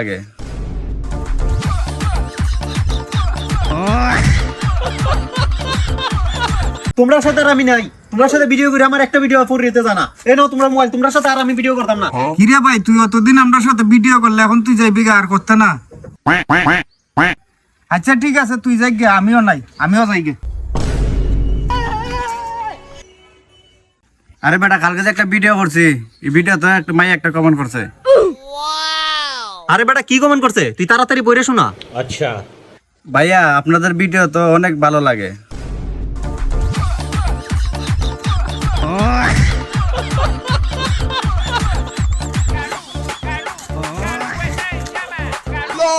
লাগে। তোমার সাথে আর আমি নাই, তোমার সাথে ভিডিও করে আমার একটা ভিডিও আপলোড দিতে জানা। এই নাও তোমার মোবাইল, তোমার সাথে আর আমি ভিডিও করতাম না। কি রে ভাই, তুই অতদিন আমরা সাথে ভিডিও করলে এখন তুই যাইবি আর করতে না? আচ্ছা ঠিক আছে, তুই যাই গে, আমিও নাই, আমিও যাই গে। আরে বেটা, কালকে যে একটা ভিডিও করছি, এই ভিডিওতে একটা মাই একটা কমেন্ট করছে। আরে বেটা কি কমেন্ট করছে? তুই তাড়াতাড়ি পড়ে শোনা। अच्छा ভাইয়া আপনাদের ভিডিও তো অনেক ভালো লাগে।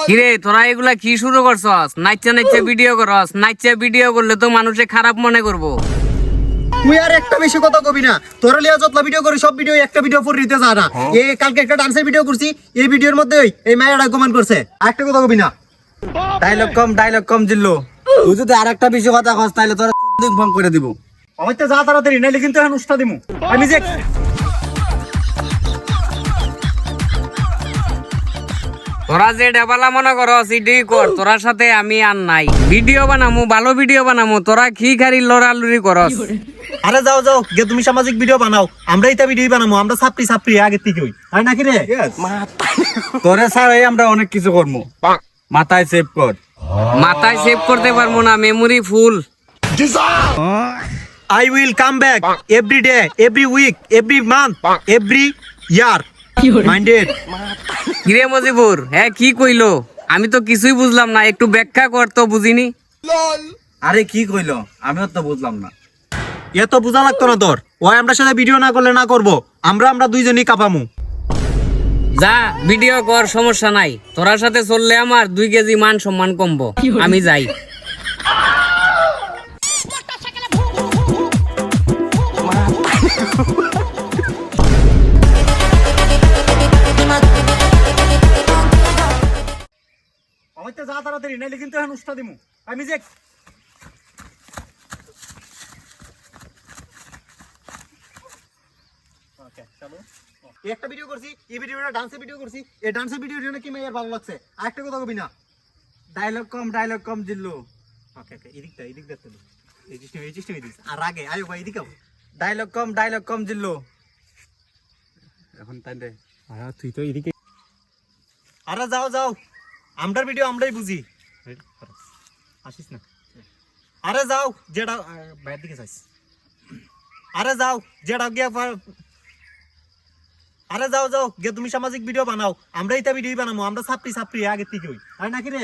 কিরে তোরা এগুলা কি শুরু করছস? নাইচা নাইচা ভিডিও করস, নাইচা ভিডিও করলে তো মানুষে খারাপ মনে করবো। তুই আর একটা বেশি কথা কবি না। তোর লিয়া যতলা ভিডিও করি সব ভিডিও একটা ভিডিও পর দিতে জানা। এই কালকে একটা ডান্সের ভিডিও করছি, এই ভিডিওর মধ্যে এই মায়েরা কমেন্ট করছে। একটা কথা কবি না। ডায়লগ কম জিল্লু, তুই যদি আর একটা বেশি কথা কস তাহলে তোরা ফোন করে দিব। আমারতে যা তাড়াতাড়ি, নাইলে কিন্তু এখন উস্তা দিমু আমি যে। তোরা যে ডেবালা মনে করস এটাই কর, তোরার সাথে আমি আর নাই। ভিডিও বানামু, ভালো ভিডিও বানামু, তোরা কি খারি লড়ালড়ি করস। আরে যাও যাও গে, তুমি সামাজিক ভিডিও বানাও, আমরা এটা ভিডিও বানাবো। আমরা সাপড়ি সাপড়ি আগে থেকে হই, আর নাকি রে? তোরে ছাড়াই আমরা অনেক কিছু করবো। মাথায় সেভ কর। মাথায় সেভ করতে পারবো না, memory full. I will come back every day, every week, every month, every year. Minded? কিরে মজিবুর, হ্যাঁ কি কইলো? আমি তো কিছুই বুঝলাম না, একটু ব্যাখ্যা কর তো, বুঝিনি। আরে কি কইলো আমিও তো বুঝলাম না। এত বোঝা লাগতো না তোর। ওই আমরা সাথে ভিডিও না করলে না করবো, আমরা দুইজনই কাঁপামু। যা ভিডিও কর, সমস্যা নাই। তোরার সাথে চললে আমার 2 কেজি মান সম্মান কমবো। আমি যাই। আমারতে যা তাড়াতাড়ি, নাইলে কিন্তু এখন উস্তা দিমু আমি যে। একটা ভিডিও করছি, এই ভিডিওটা ডান্সের ভিডিও করছি। এই ডান্সের ভিডিওটা নাকি মেয়ের ভালো লাগছে। আর একটা কথা কবি না। ডায়লগ কম জিল্লু। ওকে ওকে, এদিকটা তুলো, এই সিস্টেম এদিক। আর আগে আয়ো ভাই, এদিকে ডায়লগ কম জিল্লু। এখন তাই দে। তুই তো এদিকে। আরে যাও যাও, আমরার ভিডিও আমরাই বুঝি। আসিস না। আরে যাও যেটা বাইরের দিকে যাইস। আরে যাও যেটা গিয়া। আরে যাও যাও গে, তুমি সামাজিক ভিডিও বানাও, আমরা এটা ভিডিও বানাবো। আমরা সাপড়ি সাপড়ি আগে থেকে হই, আর নাকি রে?